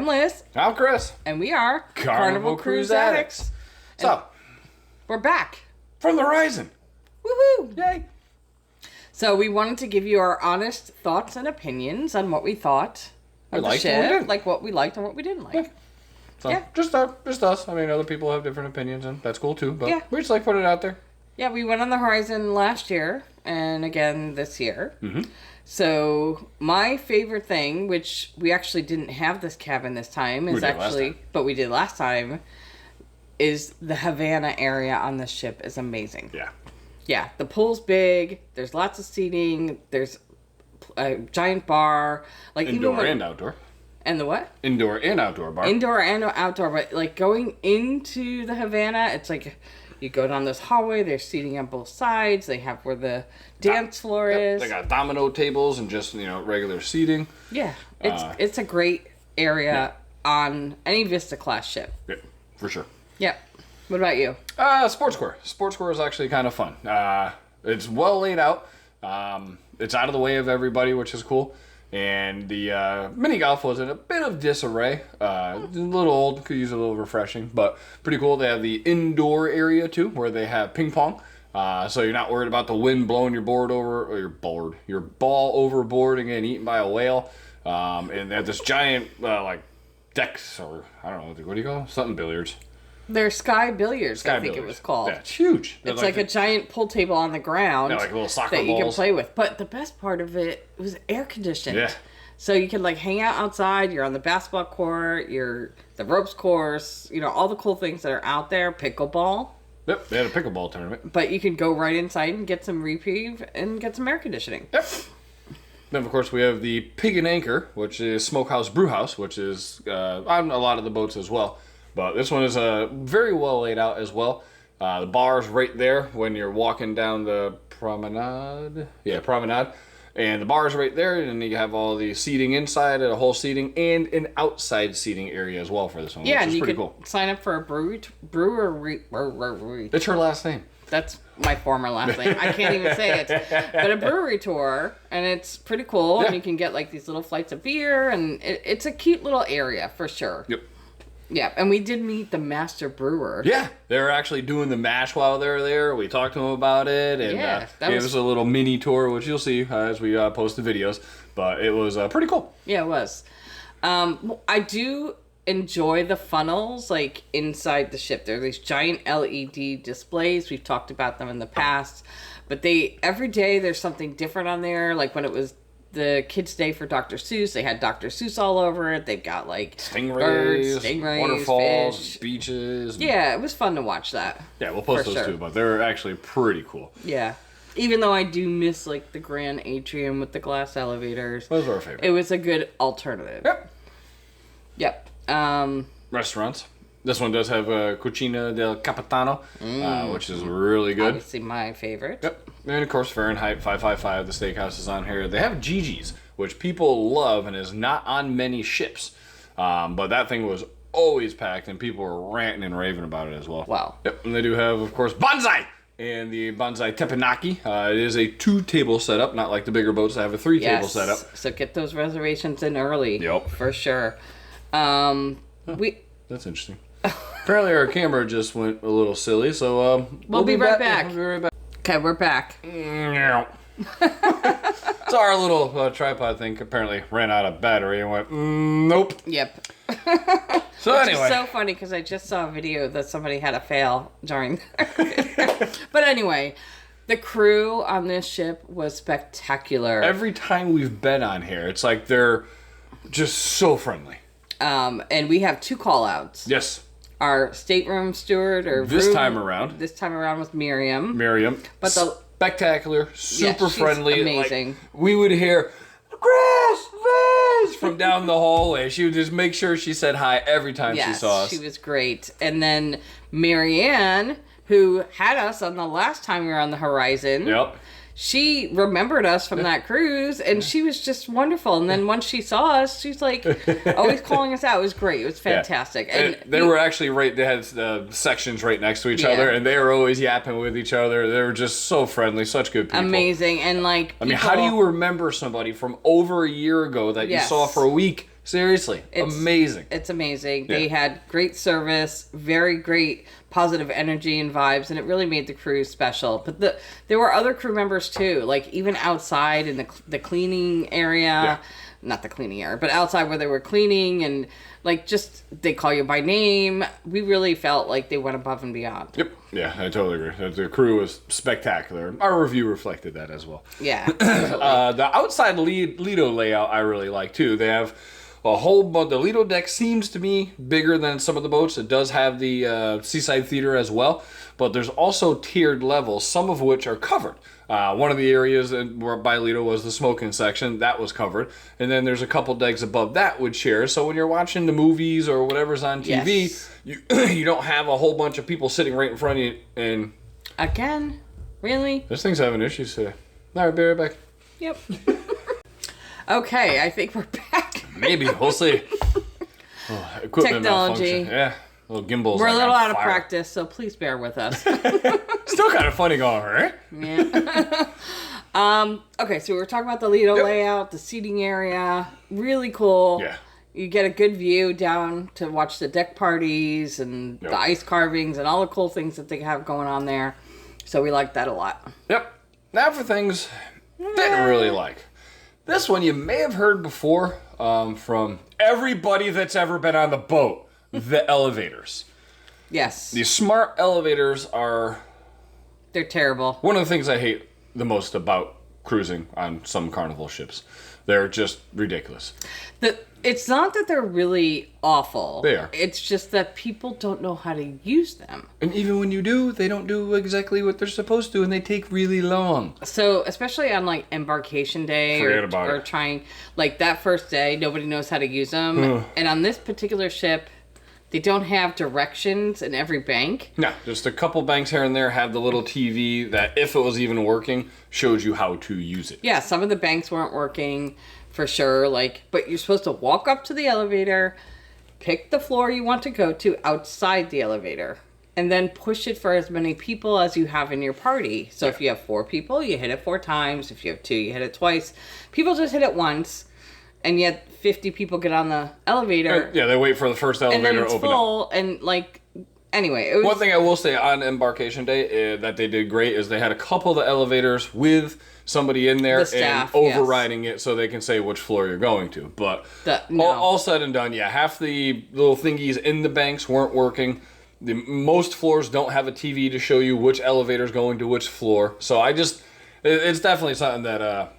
I'm Liz. I'm Chris. And we are Carnival Cruise Addicts. So, we're back. From the Horizon. Woohoo! Yay. So we wanted to give you our honest thoughts and opinions on what we thought of the ship. Like what we liked and what we didn't like. Yeah. So, just us. I mean, other people have different opinions, and that's cool too, but we just like putting it out there. Yeah, we went on the Horizon last year, and again this year. Mm-hmm. So, my favorite thing, which we actually didn't have this cabin this time, but we did last time, is the Havana area on the ship is amazing. Yeah. Yeah, the pool's big, there's lots of seating, there's a giant bar. Like Indoor and outdoor. And the what? Indoor and outdoor bar. Indoor and outdoor, but like going into the Havana, it's like you go down this hallway, there's seating on both sides, they have where the dance floor is. They got domino tables and just, regular seating. Yeah, it's a great area on any Vista class ship. Yeah, for sure. Yeah. What about you? Sports core. Sports core is actually kind of fun. It's well laid out. It's out of the way of everybody, which is cool. And the mini golf was in a bit of disarray. A little old, could use a little refreshing, but pretty cool. They have the indoor area too, where they have ping pong. So you're not worried about the wind blowing your board over, or your ball overboard and getting eaten by a whale. And they have this giant decks, or I don't know, what do you call them? Something billiards. They're sky billiards, I think it was called. Yeah, it's huge. It's like a giant pool table on the ground. Yeah, like little soccer that balls. you can play with. But the best part of it was air conditioned. Yeah. So you can hang out outside. You're on the basketball court. You're the ropes course. all the cool things that are out there. Pickleball. Yep, they had a pickleball tournament. But you can go right inside and get some reprieve and get some air conditioning. Yep. Then, of course, we have the Pig and Anchor, which is Smokehouse Brewhouse, which is on a lot of the boats as well. But this one is very well laid out as well. The bar's right there when you're walking down the promenade. Yeah, promenade. And the bar's right there, and you have all the seating inside, a whole seating, and an outside seating area as well for this one, which is pretty cool. Sign up for a brewery. It's her last name. That's my former last name. I can't even say it. But a brewery tour, and it's pretty cool. Yeah. And you can get these little flights of beer, and it's a cute little area for sure. Yep. Yeah, and we did meet the master brewer. Yeah, they were actually doing the mash while they were there. We talked to them about it, and gave us a little mini tour, which you'll see as we post the videos. But it was pretty cool. Yeah, it was. I do enjoy the funnels, inside the ship. There are these giant LED displays. We've talked about them in the past. But every day there's something different on there. Like when it was the kids' day for Dr. Seuss, they had Dr. Seuss all over it. They've got stingrays, waterfalls, fish. Beaches. Yeah, it was fun to watch that. Yeah, we'll post those too, but they're actually pretty cool. Yeah. Even though I do miss the grand atrium with the glass elevators. Those are our favorite. It was a good alternative. Yep. Restaurants. This one does have Cucina del Capitano, which is really good. Obviously my favorite. Yep. And of course, Fahrenheit 555, the steakhouse is on here. They have Gigi's, which people love and is not on many ships. But that thing was always packed, and people were ranting and raving about it as well. Wow. Yep. And they do have, of course, Banzai! And the Banzai Teppanyaki. It is a 2-table setup, not like the bigger boats that have a 3-table setup. So get those reservations in early. Yep. For sure. That's interesting. Apparently our camera just went a little silly, so we'll be right back. We'll be right back. Okay, we're back. So our little tripod thing apparently ran out of battery and went, nope. Yep. So anyway. It's so funny because I just saw a video that somebody had a fail during But anyway, the crew on this ship was spectacular. Every time we've been on here, it's like they're just so friendly. And we have 2 call-outs. Yes. Our stateroom steward, This time around was Miriam. But spectacular, super friendly. Amazing. We would hear, Chris, Liz, from down the hallway. She would just make sure she said hi every time she saw us. She was great. And then Marianne, who had us on the last time we were on the Horizon. Yep. She remembered us from that cruise, and she was just wonderful. And then once she saw us, she's always calling us out. It was great. It was fantastic. Yeah. And they were actually they had sections right next to each other, and they were always yapping with each other. They were just so friendly, such good people. Amazing. And I mean, how do you remember somebody from over a year ago that you saw for a week Seriously, amazing. It's amazing. Yeah. They had great service, very great positive energy and vibes, and it really made the cruise special. But there were other crew members too, like even outside in the cleaning area. Yeah. Not the cleaning area, but outside where they were cleaning, and like just they call you by name. We really felt like they went above and beyond. Yep. Yeah, I totally agree. The crew was spectacular. Our review reflected that as well. Yeah. The outside Lido layout I really like too. They have a whole bunch. The Lido deck seems to be bigger than some of the boats. It does have the Seaside Theater as well, but there's also tiered levels, some of which are covered. One of the areas by Lido was the smoking section. That was covered. And then there's a couple decks above that with chairs. So when you're watching the movies or whatever's on TV, Yes. you don't have a whole bunch of people sitting right in front of you. And Again? Really? this thing's having issues today. All right, be right back. Yep. Okay, I think we're back. Maybe. We'll see. Oh, equipment Technology. malfunction. Yeah. Little gimbals. We're a like little on out of fire. practice, so please bear with us. Still kind of funny going, right? Yeah. Okay, so we were talking about the Lido layout, the seating area. Really cool. Yeah. You get a good view down to watch the deck parties and the ice carvings and all the cool things that they have going on there. So we like that a lot. Yep. Now for things didn't really like. This one you may have heard before from everybody that's ever been on the boat. The elevators. Yes. The smart elevators are They're terrible. one of the things I hate the most about cruising on some Carnival ships. They're just ridiculous. It's not that they're really awful. They are. It's just that people don't know how to use them. And even when you do, they don't do exactly what they're supposed to, and they take really long. So, especially on like embarkation day or trying, like that first day, nobody knows how to use them. And on this particular ship, they don't have directions in every bank. No, just a couple banks here and there have the little TV that, if it was even working, shows you how to use it. Yeah, some of the banks weren't working for sure. But you're supposed to walk up to the elevator, pick the floor you want to go to outside the elevator, and then push it for as many people as you have in your party. So if you have 4 people, you hit it 4 times. If you have 2, you hit it twice. People just hit it once, and yet 50 people get on the elevator. Yeah, they wait for the first elevator and then to it's open full, up. and anyway, it was... One thing I will say on embarkation day that they did great is they had a couple of the elevators with somebody in there The staff, and overriding it so they can say which floor you're going to. But all said and done, yeah, half the little thingies in the banks weren't working. Most floors don't have a TV to show you which elevator's going to which floor. So it's definitely something that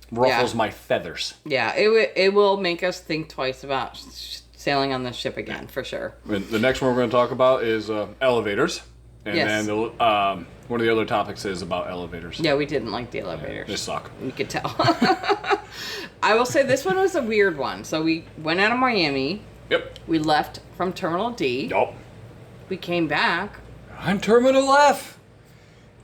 ruffles my feathers. Yeah, it will make us think twice about sailing on this ship again, for sure. And the next one we're going to talk about is elevators. And then one of the other topics is about elevators. Yeah, we didn't like the elevators. They suck. You could tell. I will say this one was a weird one. So we went out of Miami. Yep. We left from Terminal D. Yup. We came back. I'm Terminal F.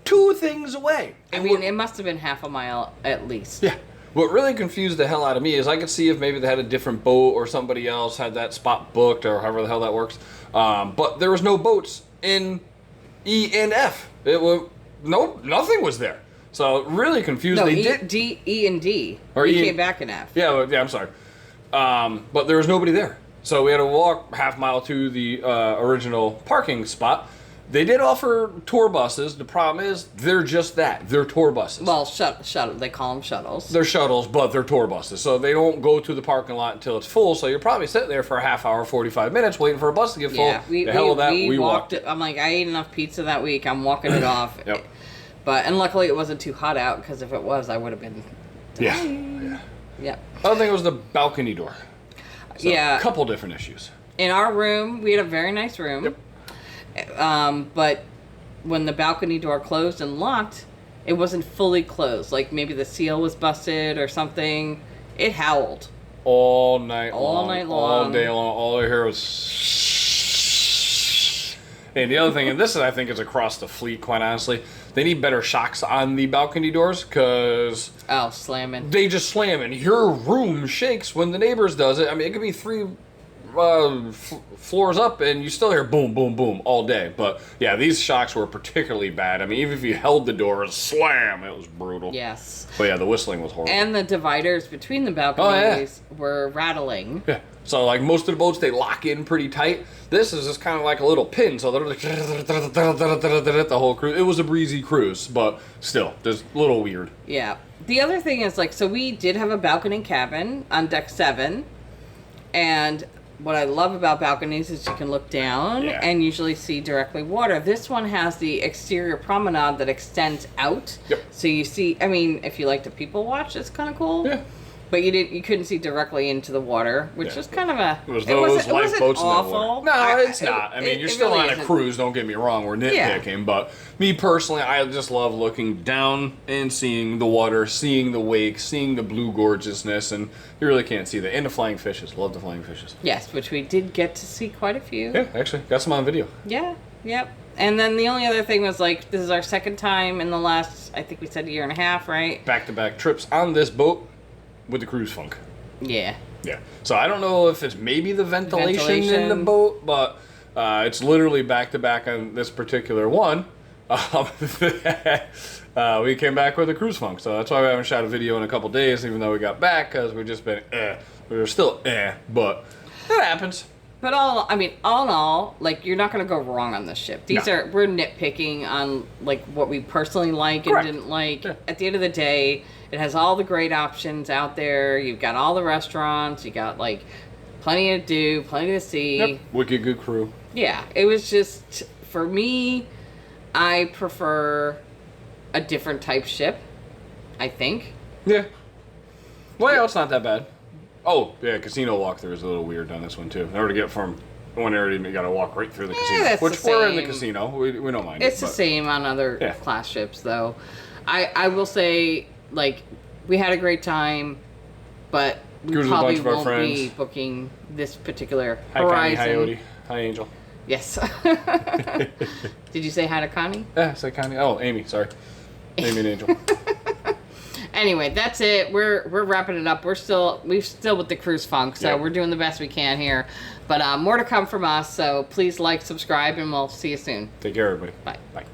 2 things away. I mean, it must have been half a mile at least. Yeah. What really confused the hell out of me is I could see if maybe they had a different boat or somebody else had that spot booked or however the hell that works. But there was no boats in E and F. Nothing was there. So really confused. No, they E and D. Or we E- came back in F. Yeah, I'm sorry. But there was nobody there. So we had to walk half mile to the original parking spot. They did offer tour buses. The problem is they're just that. They're tour buses. Well, shuttle. They call them shuttles. They're shuttles, but they're tour buses. So they don't go to the parking lot until it's full. So you're probably sitting there for a half hour, 45 minutes waiting for a bus to get full. Yeah, we walked it. I'm like, I ate enough pizza that week. I'm walking it off. Yep. And luckily it wasn't too hot out, because if it was, I would have been... Yeah. Yep. Other thing was the balcony door. So Yeah. A couple different issues. In our room, we had a very nice room. Yep. But when the balcony door closed and locked, it wasn't fully closed. Like maybe the seal was busted or something. It howled. All night long. All day long. All I hear was... And the other thing, and this is, I think, is across the fleet, quite honestly, they need better shocks on the balcony doors, because... Oh, slamming. They just slam, and your room shakes when the neighbors does it. I mean, it could be 3 floors up, and you still hear boom, boom, boom all day. But yeah, these shocks were particularly bad. I mean, even if you held the door, slam, it was brutal. Yes. But yeah, the whistling was horrible. And the dividers between the balconies were rattling. Yeah. So like most of the boats, they lock in pretty tight. This is just kind of like a little pin, so they're like the whole cruise. It was a breezy cruise, but still, just a little weird. Yeah. The other thing is, like, so we did have a balcony cabin on deck 7, and what I love about balconies is you can look down and usually see directly water. This one has the exterior promenade that extends out. Yep. So you see, I mean, if you like to people watch, it's kind of cool. Yeah. But you couldn't see directly into the water, which was kind of a... It wasn't awful. No, it's not. I mean, you're still really on a isn't. cruise, don't get me wrong, we're nitpicking, but me personally, I just love looking down and seeing the water, seeing the wake, seeing the blue gorgeousness, and you really can't see that. And the flying fishes, love the flying fishes. Yes, which we did get to see quite a few. Yeah, actually, got some on video. Yeah, yep. And then the only other thing was, like, this is our second time in the last, I think we said a year and a half, right? Back-to-back trips on this boat with the cruise funk. Yeah. Yeah. So I don't know if it's maybe the ventilation in the boat, but it's literally back-to-back on this particular one. We came back with a cruise funk, so that's why we haven't shot a video in a couple days, even though we got back, because we've just been We were still but that happens. But all in all, like, you're not going to go wrong on this ship. We're nitpicking on, like, what we personally like and didn't like. Yeah. At the end of the day, it has all the great options out there. You've got all the restaurants. You got, like, plenty to do, plenty to see. Yep. Wicked good crew. Yeah. It was just, for me, I prefer a different type ship, I think. Yeah. Well, it's not that bad. Oh, yeah, casino walkthrough is a little weird on this one, too. In order to get from one area, you got to walk right through the casino. Which we're in the casino. We don't mind It's the same on other class ships, though. I will say, like, we had a great time, but we probably won't be booking this particular Horizon. Hi, Connie. Hi, Odie. Hi, Angel. Yes. Did you say hi to Connie? Yeah, say Connie. Oh, Amy, sorry. Amy and Angel. Anyway, that's it. We're wrapping it up. We're still with the cruise funk, so we're doing the best we can here. But more to come from us. So please like, subscribe, and we'll see you soon. Take care, everybody. Bye. Bye.